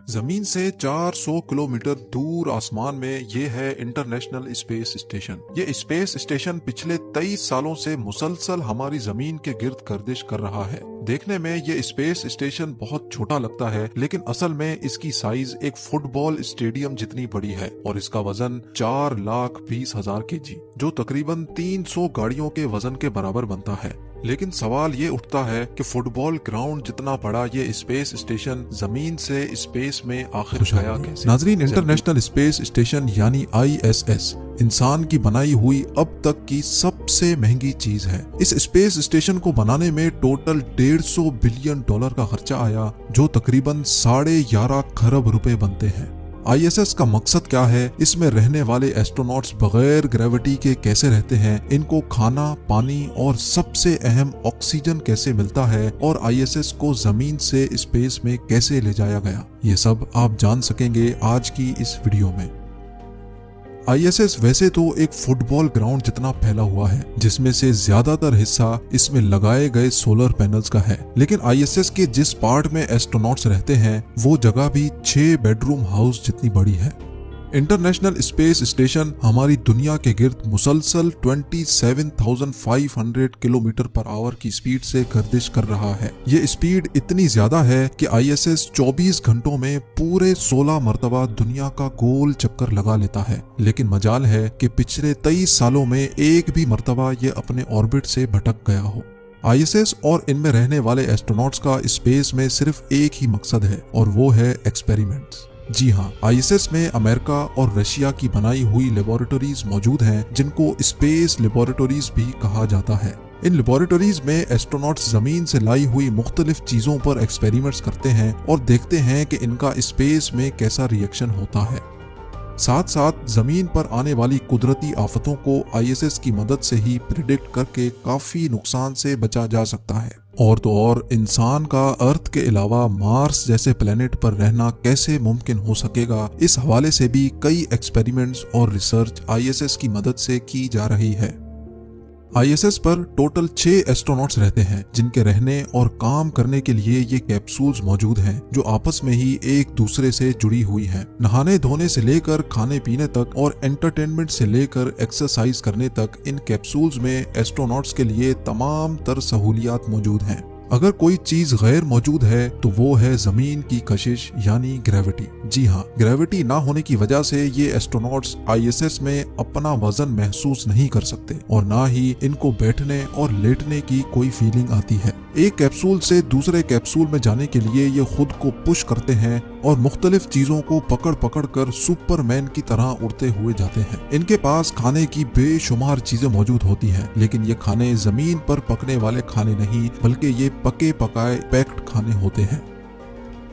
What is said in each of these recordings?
जमीन से 400 किलोमीटर दूर आसमान में ये है इंटरनेशनल स्पेस स्टेशन। ये स्पेस स्टेशन पिछले 23 सालों से मुसलसल हमारी जमीन के गिर्द गर्दिश कर रहा है। देखने में ये स्पेस स्टेशन बहुत छोटा लगता है, लेकिन असल में इसकी साइज एक फुटबॉल स्टेडियम जितनी बड़ी है और इसका वजन 4,20,000 kg, जो तकरीबन 300 गाड़ियों के वजन के बराबर बनता है। लेकिन सवाल ये उठता है कि फुटबॉल ग्राउंड जितना बड़ा ये स्पेस स्टेशन जमीन से स्पेस में आखिर गया कैसे? नाजरीन, इंटरनेशनल स्पेस स्टेशन यानी ISS इंसान की बनाई हुई अब तक की सबसे महंगी चीज है। इस स्पेस स्टेशन को बनाने में टोटल $150 बिलियन का खर्चा आया, जो तकरीबन 11.5 खरब रुपए बनते हैं। ISS का मकसद क्या है? इसमें रहने वाले एस्ट्रोनॉट्स बगैर ग्रेविटी के कैसे रहते हैं, इनको खाना, पानी और सबसे अहम ऑक्सीजन कैसे मिलता है, और ISS को जमीन से स्पेस में कैसे ले जाया गया, ये सब आप जान सकेंगे आज की इस वीडियो में। ISS वैसे तो एक फुटबॉल ग्राउंड जितना फैला हुआ है, जिसमें से ज्यादातर हिस्सा इसमें लगाए गए सोलर पैनल्स का है, लेकिन ISS के जिस पार्ट में एस्ट्रोनॉट्स रहते हैं वो जगह भी 6 बेडरूम हाउस जितनी बड़ी है। इंटरनेशनल स्पेस स्टेशन हमारी दुनिया के गिर्द मुसलसल 27,500 किलोमीटर पर आवर की स्पीड से गर्दिश कर रहा है। ये स्पीड इतनी ज्यादा है कि ISS 24 घंटों में पूरे 16 मरतबा दुनिया का गोल चक्कर लगा लेता है, लेकिन मजाल है कि पिछले 23 सालों में एक भी मरतबा ये अपने ऑर्बिट से भटक गया हो। ISS और इनमें रहने वाले एस्ट्रोनॉट्स का स्पेस में सिर्फ एक ही मकसद है, और वो है एक्सपेरिमेंट्स। जी हाँ, ISS में अमेरिका और रशिया की बनाई हुई लेबोरेटरीज मौजूद हैं, जिनको स्पेस लेबोरेटरीज भी कहा जाता है। इन लेबोरेटरीज में एस्ट्रोनॉट्स जमीन से लाई हुई मुख्तलिफ चीजों पर एक्सपेरिमेंट्स करते हैं और देखते हैं कि इनका स्पेस में कैसा रिएक्शन होता है। साथ साथ जमीन पर आने वाली कुदरती आफतों को ISS की मदद से ही प्रिडिक्ट करके काफी नुकसान से बचा जा सकता है। और तो और इंसान का अर्थ के अलावा मार्स जैसे प्लेनेट पर रहना कैसे मुमकिन हो सकेगा, इस हवाले से भी कई एक्सपेरिमेंट्स और रिसर्च ISS की मदद से की जा रही है। ISS पर टोटल 6 एस्ट्रोनॉट्स रहते हैं, जिनके रहने और काम करने के लिए ये कैप्सूल्स मौजूद हैं, जो आपस में ही एक दूसरे से जुड़ी हुई हैं। नहाने धोने से लेकर खाने पीने तक और एंटरटेनमेंट से लेकर एक्सरसाइज करने तक इन कैप्सूल्स में एस्ट्रोनॉट्स के लिए तमाम तर सहूलियात मौजूद हैं। अगर कोई चीज गैर मौजूद है तो वो है जमीन की कशिश यानी ग्रेविटी। जी हाँ, ग्रेविटी ना होने की वजह से ये एस्ट्रोनॉट्स ISS में अपना वजन महसूस नहीं कर सकते, और ना ही इनको बैठने और लेटने की कोई फीलिंग आती है। एक कैप्सूल से दूसरे कैप्सूल में जाने के लिए ये खुद को पुश करते हैं और मुख्तलिफ चीजों को पकड़ पकड़ कर सुपरमैन की तरह उड़ते हुए जाते हैं। इनके पास खाने की बेशुमार चीजें मौजूद होती हैं, लेकिन ये खाने जमीन पर पकने वाले खाने नहीं, बल्कि ये पके पकाए पैक्ड खाने होते हैं।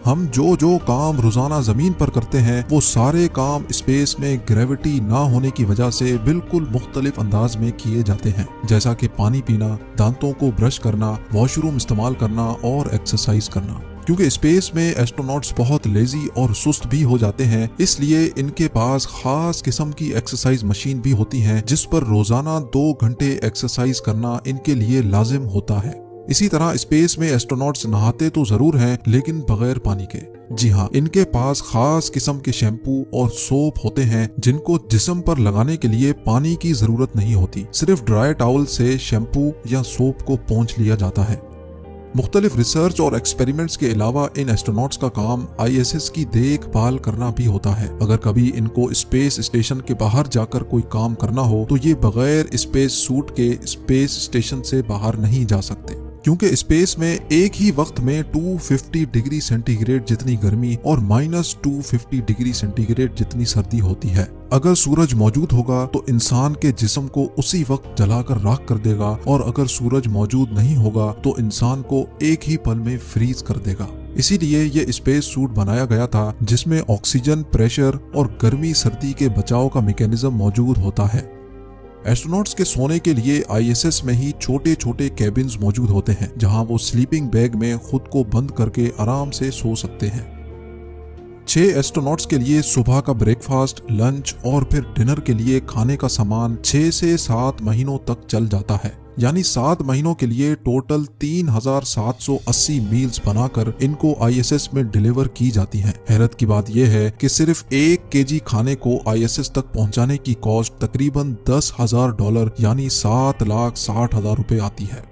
हम जो काम रोजाना जमीन पर करते हैं वो सारे काम स्पेस में ग्रेविटी ना होने की वजह से बिल्कुल मुख्तलिफ अंदाज में किए जाते हैं, जैसा कि पानी पीना, दांतों को ब्रश करना, वॉशरूम इस्तेमाल करना और एक्सरसाइज करना। क्योंकि स्पेस में एस्ट्रोनॉट्स बहुत लेजी और सुस्त भी हो जाते हैं, इसलिए इनके पास खास किस्म की एक्सरसाइज मशीन भी होती हैं, जिस पर रोजाना 2 घंटे एक्सरसाइज करना इनके लिए लाजिम होता है। इसी तरह स्पेस में एस्ट्रोनॉट्स नहाते तो जरूर हैं, लेकिन बगैर पानी के। जी हाँ, इनके पास खास किस्म के शैम्पू और सोप होते हैं, जिनको जिस्म पर लगाने के लिए पानी की जरूरत नहीं होती। सिर्फ ड्राई टॉवल से शैम्पू या सोप को पोंछ लिया जाता है। मुख्तलिफ रिसर्च और एक्सपेरिमेंट्स के अलावा इन एस्ट्रोनॉट्स का काम ISS की देखभाल करना भी होता है। अगर कभी इनको स्पेस स्टेशन के बाहर जाकर कोई काम करना हो तो ये बगैर स्पेस सूट के स्पेस स्टेशन से बाहर नहीं जा सकते, क्योंकि स्पेस में एक ही वक्त में 250 डिग्री सेंटीग्रेड जितनी गर्मी और -250 डिग्री सेंटीग्रेड जितनी सर्दी होती है। अगर सूरज मौजूद होगा तो इंसान के जिस्म को उसी वक्त जलाकर राख कर देगा, और अगर सूरज मौजूद नहीं होगा तो इंसान को एक ही पल में फ्रीज कर देगा। इसीलिए ये स्पेस सूट बनाया गया था, जिसमें ऑक्सीजन, प्रेशर और गर्मी सर्दी के बचाव का मैकेनिज्म मौजूद होता है। एस्ट्रोनॉट्स के सोने के लिए ISS में ही छोटे छोटे कैबिन्स मौजूद होते हैं, जहां वो स्लीपिंग बैग में खुद को बंद करके आराम से सो सकते हैं। 6 एस्ट्रोनॉट्स के लिए सुबह का ब्रेकफास्ट, लंच और फिर डिनर के लिए खाने का सामान 6 से 7 महीनों तक चल जाता है। यानी 7 महीनों के लिए टोटल 3780 मील्स बनाकर इनको ISS में डिलीवर की जाती हैं। हैरत की बात यह है कि सिर्फ 1 केजी खाने को ISS तक पहुंचाने की कॉस्ट तकरीबन $10,000 यानी 7,60,000 रुपए आती है।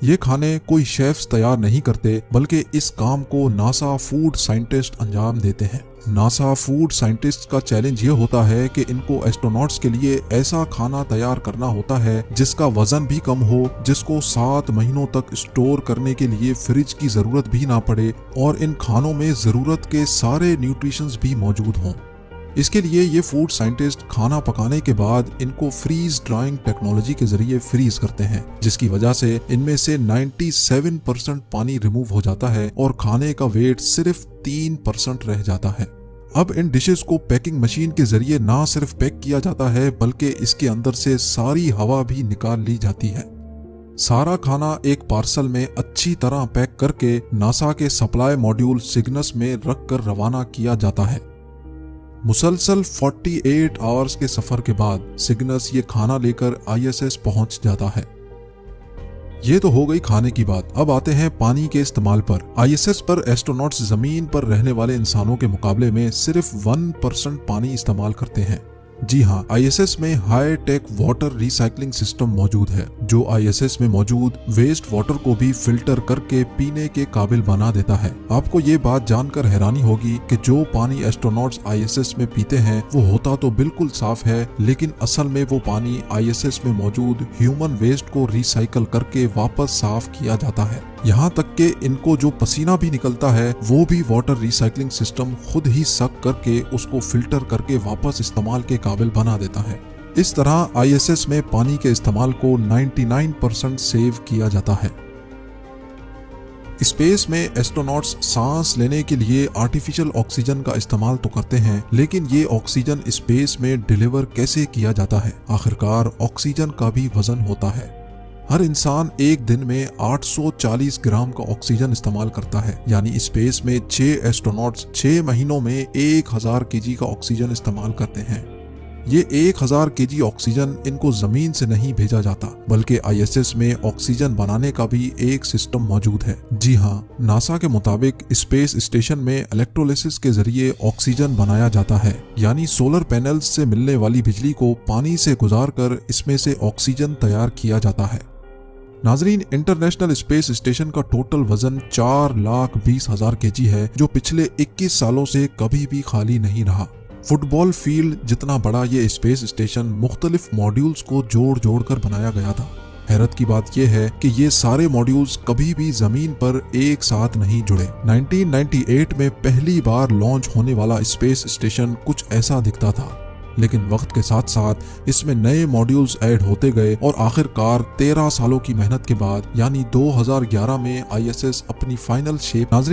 ये खाने कोई शेफ्स तैयार नहीं करते, बल्कि इस काम को नासा फूड साइंटिस्ट अंजाम देते हैं। नासा फूड साइंटिस्ट का चैलेंज ये होता है कि इनको एस्ट्रोनॉट्स के लिए ऐसा खाना तैयार करना होता है जिसका वजन भी कम हो, जिसको 7 महीनों तक स्टोर करने के लिए फ्रिज की जरूरत भी ना पड़े और इन खानों में जरूरत के सारे न्यूट्रिशंस भी मौजूद हों। इसके लिए ये फूड साइंटिस्ट खाना पकाने के बाद इनको फ्रीज ड्राइंग टेक्नोलॉजी के जरिए फ्रीज करते हैं, जिसकी वजह से इनमें से 97% पानी रिमूव हो जाता है और खाने का वेट सिर्फ 3% रह जाता है। अब इन डिशेस को पैकिंग मशीन के जरिए ना सिर्फ पैक किया जाता है, बल्कि इसके अंदर से सारी हवा भी निकाल ली जाती है। सारा खाना एक पार्सल में अच्छी तरह पैक करके नासा के सप्लाई मॉड्यूल सिग्नस में रख कर रवाना किया जाता है। मुसलसल 48 आवर्स के सफर के बाद सिग्नस ये खाना लेकर ISS पहुंच जाता है। ये तो हो गई खाने की बात। अब आते हैं पानी के इस्तेमाल पर। ISS पर एस्ट्रोनॉट्स जमीन पर रहने वाले इंसानों के मुकाबले में सिर्फ 1% पानी इस्तेमाल करते हैं। जी हाँ, ISS में high tech water recycling system मौजूद है, जो ISS में मौजूद वेस्ट वाटर को भी फिल्टर करके पीने के काबिल बना देता है। आपको ये बात जानकर हैरानी होगी कि जो पानी एस्ट्रोनॉट्स ISS में पीते हैं वो होता तो बिल्कुल साफ है, लेकिन असल में वो पानी ISS में मौजूद ह्यूमन वेस्ट को रिसाइकल करके वापस साफ किया जाता है। यहाँ तक कि इनको जो पसीना भी निकलता है वो भी वाटर रिसाइकलिंग सिस्टम खुद ही सक करके उसको फिल्टर करके वापस इस्तेमाल के काबिल बना देता है। इस तरह ISS में पानी के इस्तेमाल को 99% सेव किया जाता है। स्पेस में एस्ट्रोनॉट्स सांस लेने के लिए आर्टिफिशियल ऑक्सीजन का इस्तेमाल तो करते हैं, लेकिन ये ऑक्सीजन स्पेस में डिलीवर कैसे किया जाता है? आखिरकार ऑक्सीजन का भी वजन होता है। हर इंसान एक दिन में 840 ग्राम का ऑक्सीजन इस्तेमाल करता है, यानी स्पेस में 6 एस्ट्रोनॉट्स 6 महीनों में 1000 केजी का ऑक्सीजन इस्तेमाल करते हैं। ये 1000 केजी ऑक्सीजन इनको जमीन से नहीं भेजा जाता, बल्कि ISS में ऑक्सीजन बनाने का भी एक सिस्टम मौजूद है। जी हाँ, नासा के मुताबिक स्पेस स्टेशन में इलेक्ट्रोलिसिस के जरिए ऑक्सीजन बनाया जाता है, यानी सोलर पैनल्स से मिलने वाली बिजली को पानी से गुजारकर इसमें से ऑक्सीजन तैयार किया जाता है। नाजरीन, इंटरनेशनल स्पेस स्टेशन का टोटल वजन 4,20,000 केजी है, जो पिछले 21 सालों से कभी भी खाली नहीं रहा। फुटबॉल फील्ड जितना बड़ा ये स्पेस स्टेशन मुख्तलिफ मॉड्यूल्स को जोड़ जोड़ कर बनाया गया था। हैरत की बात यह है कि ये सारे मॉड्यूल्स कभी भी जमीन पर एक साथ नहीं जुड़े। 1998 में पहली बार लॉन्च होने वाला स्पेस स्टेशन कुछ ऐसा दिखता था, लेकिन वक्त के साथ साथ इसमें नए मॉड्यूल्स ऐड होते गए और आखिरकार 13 सालों की मेहनत के बाद यानी 2011 में ISS अपनी फाइनल शेप। नाज़रीन,